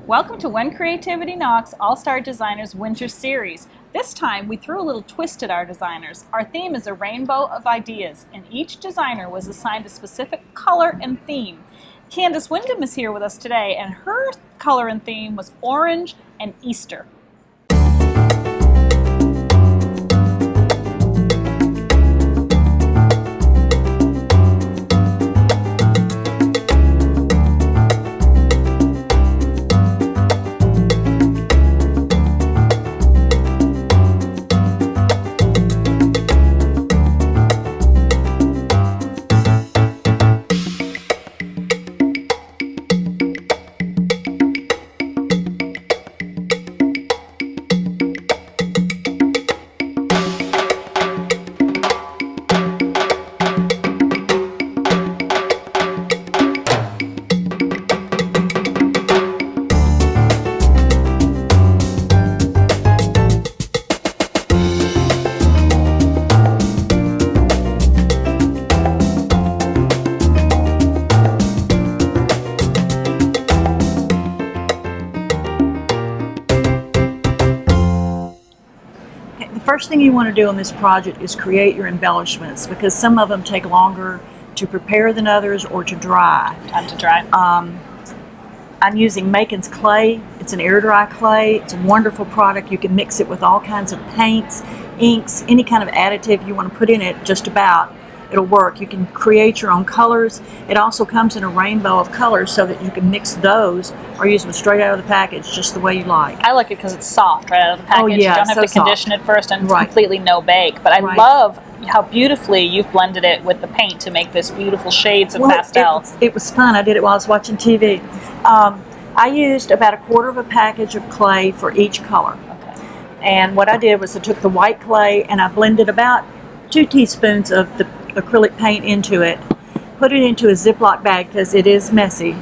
Welcome to When Creativity Knocks All-Star Designers Winter Series. This time we threw a little twist at our designers. Our theme is a rainbow of ideas, and each designer was assigned a specific color and theme. Candice Windham is here with us today, and her color and theme was orange and Easter. The first thing you want to do on this project is create your embellishments, because some of them take longer to prepare than others or to dry. Time to dry. I'm using Makin's clay. It's an air dry clay. It's a wonderful product. You can mix it with all kinds of paints, inks, any kind of additive you want to put in it, just about. It'll work. You can create your own colors. It also comes in a rainbow of colors so that you can mix those or use them straight out of the package just the way you like. I like it because it's soft right out of the package. Oh, yeah, you don't have to condition it first, and it's completely no bake. But I love how beautifully you've blended it with the paint to make this beautiful shades of pastel. It was fun. I did it while I was watching TV. I used about a quarter of a package of clay for each color. Okay. And what I did was I took the white clay and I blended about 2 teaspoons of the acrylic paint into it, put it into a Ziploc bag because it is messy,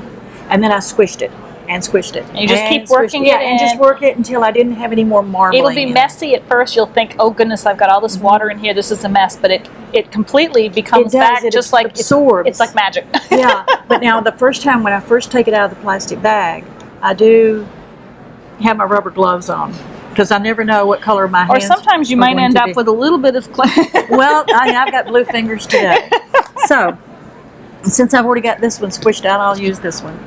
and then I squished it and squished it. And you just keep working it, and just work it until I didn't have any more marbling. It'll be messy at first. You'll think, oh goodness, I've got all this water in here, this is a mess, but it completely becomes back just like absorbs. It's like magic. Yeah, but now the first time when I first take it out of the plastic bag, I do have my rubber gloves on, because I never know what color my hands. Or sometimes you might end up with a little bit of clay. Well, I've got blue fingers today. So, since I've already got this one squished out, I'll use this one.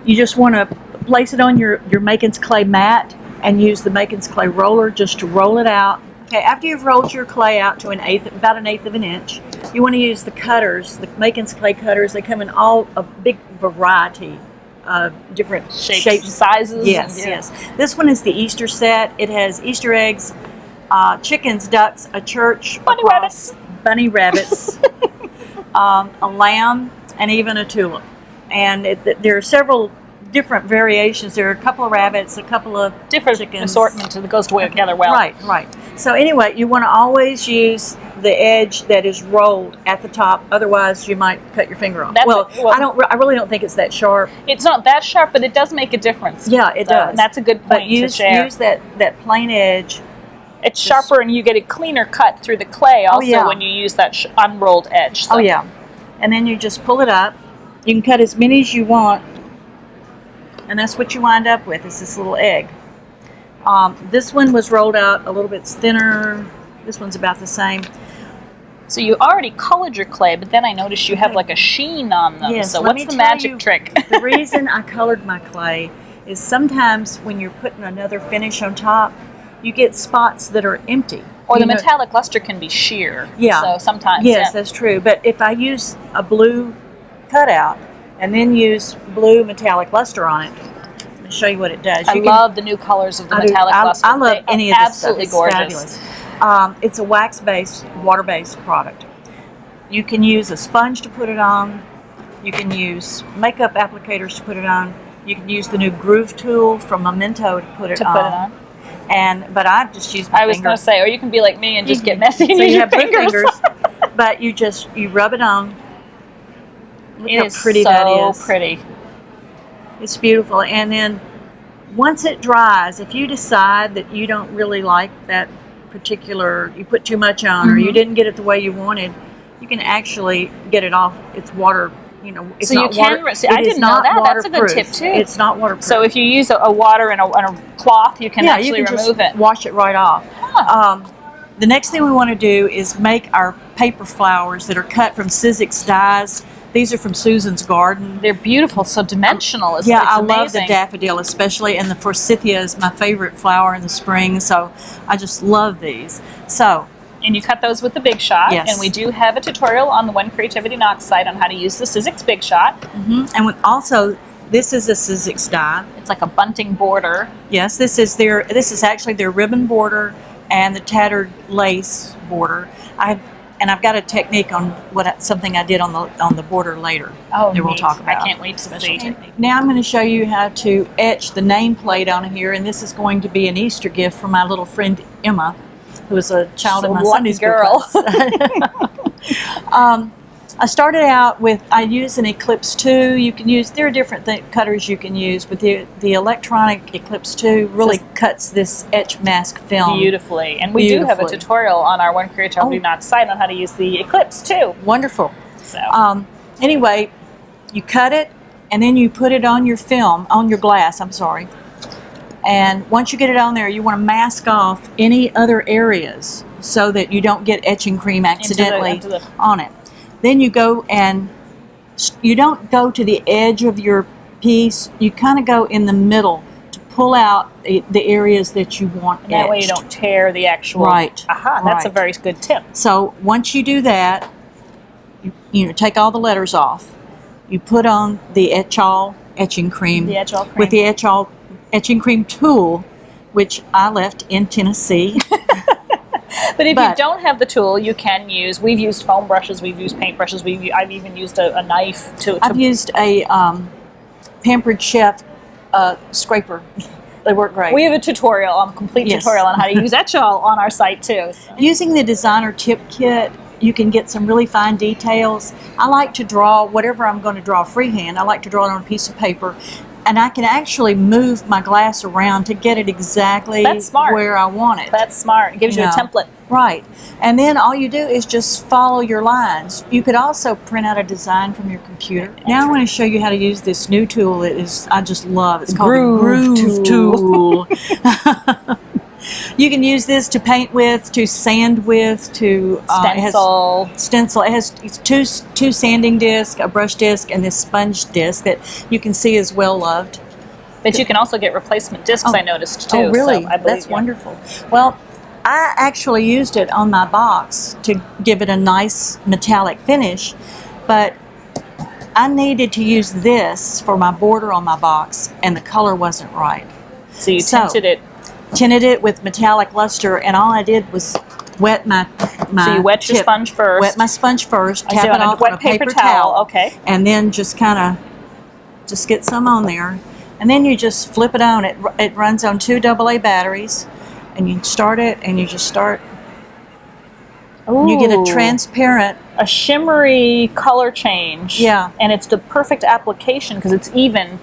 You just want to place it on your Makin's clay mat and use the Makin's clay roller just to roll it out. Okay, after you've rolled your clay out to about an eighth of an inch, you want to use the cutters, the Makin's clay cutters. They come in a big variety of different shapes, sizes. Yes, yes. This one is the Easter set. It has Easter eggs, chickens, ducks, a church, bunny rabbits, a lamb, and even a tulip. And there are several different variations. There are a couple of rabbits, a couple of different chickens. Assortment that goes together well. Right. So anyway, you want to always use the edge that is rolled at the top. Otherwise, you might cut your finger off. I really don't think it's that sharp. It's not that sharp, but it does make a difference. Yeah, it does. And that's a good point to share. Use that plain edge. It's sharper, and you get a cleaner cut through the clay also when you use that unrolled edge. So. Oh yeah, and then you just pull it up. You can cut as many as you want, and that's what you wind up with, is this little egg. This one was rolled out a little bit thinner. This one's about the same. So you already colored your clay, but then I noticed you have like a sheen on them. Yes, so what's the magic trick? The reason I colored my clay is sometimes when you're putting another finish on top, you get spots that are empty. Or the metallic luster can be sheer. Yeah. So sometimes. Yes, that's true. But if I use a blue cutout and then use blue metallic luster on it, let me show you what it does. I love the new colors of the metallic luster. I love any of this stuff. Absolutely gorgeous. Fabulous. It's a wax-based, water-based product. You can use a sponge to put it on. You can use makeup applicators to put it on. You can use the new Groove tool from Memento to put it on. But I just use my I was going to say, or you can be like me and just get messy and so use you your have fingers. But you rub it on. Look how pretty that is. So pretty. It's beautiful. And then once it dries, if you decide that you don't really like that particular, you put too much on or you didn't get it the way you wanted, you can actually get it off. It's water you know, it's So you not can. water, See, I it is didn't know not that. That's a good waterproof. tip too. It's not waterproof. So if you use a water and a cloth, you can yeah, actually you can remove just it. wash it right off. The next thing we want to do is make our paper flowers that are cut from Sizzix dies. These are from Susan's Garden. They're beautiful, so dimensional. It's I amazing. love the daffodil especially, and the forsythia is my favorite flower in the spring, so I just love these. So, and you cut those with the Big Shot. Yes. And we do have a tutorial on the One Creativity Knox site on how to use the Sizzix Big Shot. and also, this is a Sizzix die. It's like a bunting border. Yes, this is actually their ribbon border and the tattered lace border. I've got a technique on something I did on the border later. Oh, that we'll neat. talk about. I can't wait to see. Now I'm going to show you how to etch the nameplate on here, and this is going to be an Easter gift for my little friend Emma, who is a child in my Sunday school class. I started out with, I used an Eclipse 2. You can use, there are different cutters you can use, but the electronic Eclipse 2 really cuts this etch mask film beautifully. And we do have a tutorial on our One Creativity Knox site on how to use the Eclipse 2. Wonderful. So anyway, you cut it, and then you put it on your film, on your glass, I'm sorry. And once you get it on there, you want to mask off any other areas so that you don't get etching cream accidentally on it. Then you go and you don't go to the edge of your piece. You kind of go in the middle to pull out the areas that you want etched. That way you don't tear the actual. Right. Aha, that's a very good tip. So once you do that, you take all the letters off. You put on the etch-all etching cream. The etch-all cream. With the etch-all etching cream tool, which I left in Tennessee. But if you don't have the tool, you can use, we've used foam brushes, we've used paint brushes, I've even used a knife to... I've used a Pampered Chef scraper. They work great. We have a tutorial, complete tutorial on how to use etch-all on our site too. So. Using the designer tip kit, you can get some really fine details. I like to draw whatever I'm going to draw freehand. I like to draw it on a piece of paper. And I can actually move my glass around to get it exactly where I want it. That's smart. It gives you a template. Right. And then all you do is just follow your lines. You could also print out a design from your computer. Now I want to show you how to use this new tool that I just love. It's called the Groove tool. You can use this to paint with, to sand with, to stencil. It has two sanding discs, a brush disc, and this sponge disc that you can see is well loved. But you can also get replacement discs, I noticed too. Oh, really? So That's wonderful. Well, I actually used it on my box to give it a nice metallic finish, but I needed to use this for my border on my box, and the color wasn't right. So you tinted it with metallic luster, and all I did was wet my So you wet your sponge first. Wet my sponge first, tap it off on a paper towel, okay, and then just get some on there, and then you just flip it on. It runs on 2 AA batteries, and you start it, and you just start. Ooh. You get a transparent, a shimmery color change. Yeah, and it's the perfect application because it's even.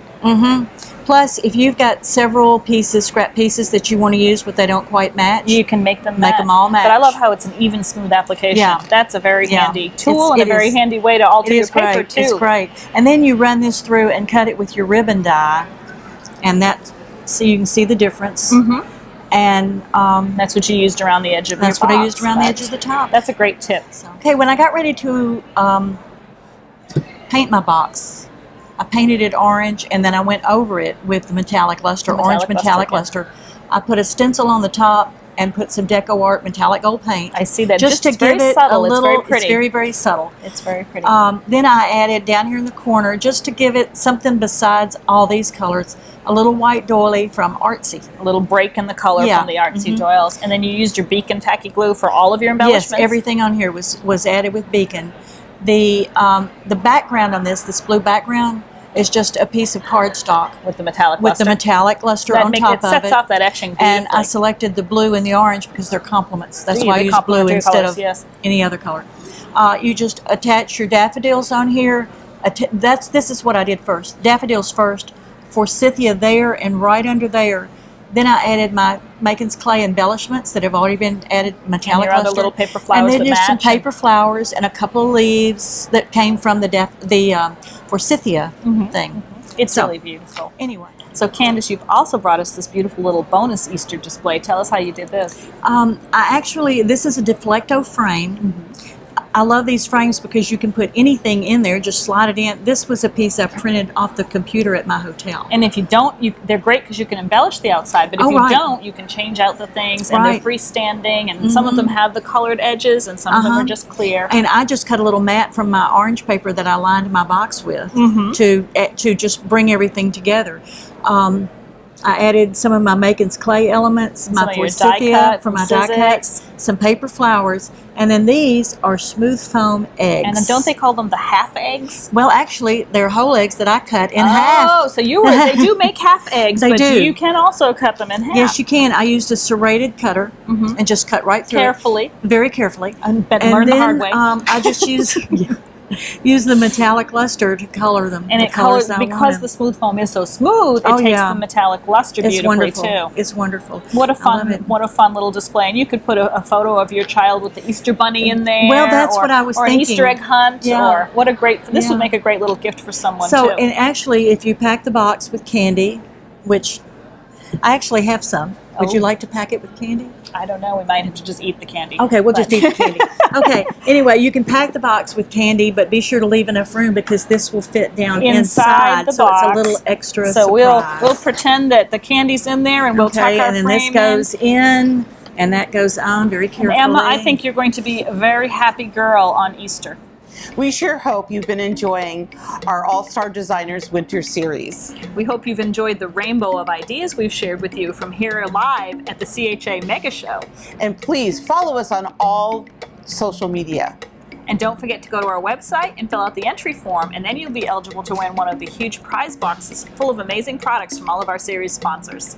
Plus, if you've got several pieces, scrap pieces that you want to use but they don't quite match, you can make them all match. But I love how it's an even, smooth application. Yeah. That's a very handy tool and a very handy way to alter your paper too. It's great. And then you run this through and cut it with your ribbon die, and so you can see the difference. And that's what you used around the edge of your box. That's what I used around the edge of the top. That's a great tip. Okay, when I got ready to paint my box, I painted it orange, and then I went over it with the metallic luster, orange metallic luster. I put a stencil on the top and put some DecoArt metallic gold paint. I see that. Just to give it a little. It's very pretty. It's very, very subtle. It's very pretty. Then I added down here in the corner, just to give it something besides all these colors, a little white doily from Artsy. A little break in the color from the Artsy doilies. And then you used your Beacon tacky glue for all of your embellishments? Yes, everything on here was added with Beacon. The background on this blue background, is just a piece of cardstock with the metallic luster on top of it. It sets off that etching beautifully. And I selected the blue and the orange because they're complements. That's why I use blue instead of any other color. You just attach your daffodils on here. This is what I did first. Daffodils first, forsythia there, and right under there Then I added my Makin's clay embellishments that have already been added, metallic and your other luster. little paper flowers and then that just some match. paper flowers and a couple of leaves that came from the forsythia thing. It's really beautiful. Anyway. So Candice, you've also brought us this beautiful little bonus Easter display. Tell us how you did this. This is a Deflecto frame. I love these frames because you can put anything in there, just slide it in. This was a piece I printed off the computer at my hotel. And if you don't, they're great because you can embellish the outside, but if you don't, you can change out the things, and they're freestanding, and some of them have the colored edges, and some of them are just clear. And I just cut a little mat from my orange paper that I lined my box with to just bring everything together. I added some of my Makin's clay elements, my forsythia for my die cuts, some paper flowers, and then these are Smoothfoam eggs. And don't they call them the half eggs? Well, actually, they're whole eggs that I cut in half. Oh, so they do make half eggs, but you can also cut them in half. Yes, you can. I used a serrated cutter and just cut right through carefully. Very carefully. And learn the hard way. I just use the metallic luster to color them. And it colors, because the smooth foam is so smooth, it takes the metallic luster beautifully too. It's wonderful. What a fun little display. And you could put a photo of your child with the Easter bunny in there. Well, that's what I was thinking. Or an Easter egg hunt. This would make a great little gift for someone too. And actually, if you pack the box with candy, which I actually have some. Would you like to pack it with candy? I don't know. We might have to just eat the candy. Okay, we'll just eat the candy. Okay. Anyway, you can pack the box with candy, but be sure to leave enough room because this will fit down inside the so box. It's a little extra So surprise. we'll pretend that the candy's in there, and we'll tuck our and then frame this goes in, and that goes on very carefully. And Emma, I think you're going to be a very happy girl on Easter. We sure hope you've been enjoying our All-Star Designers Winter Series. We hope you've enjoyed the rainbow of ideas we've shared with you from here live at the CHA Mega Show. And please follow us on all social media. And don't forget to go to our website and fill out the entry form, and then you'll be eligible to win one of the huge prize boxes full of amazing products from all of our series sponsors.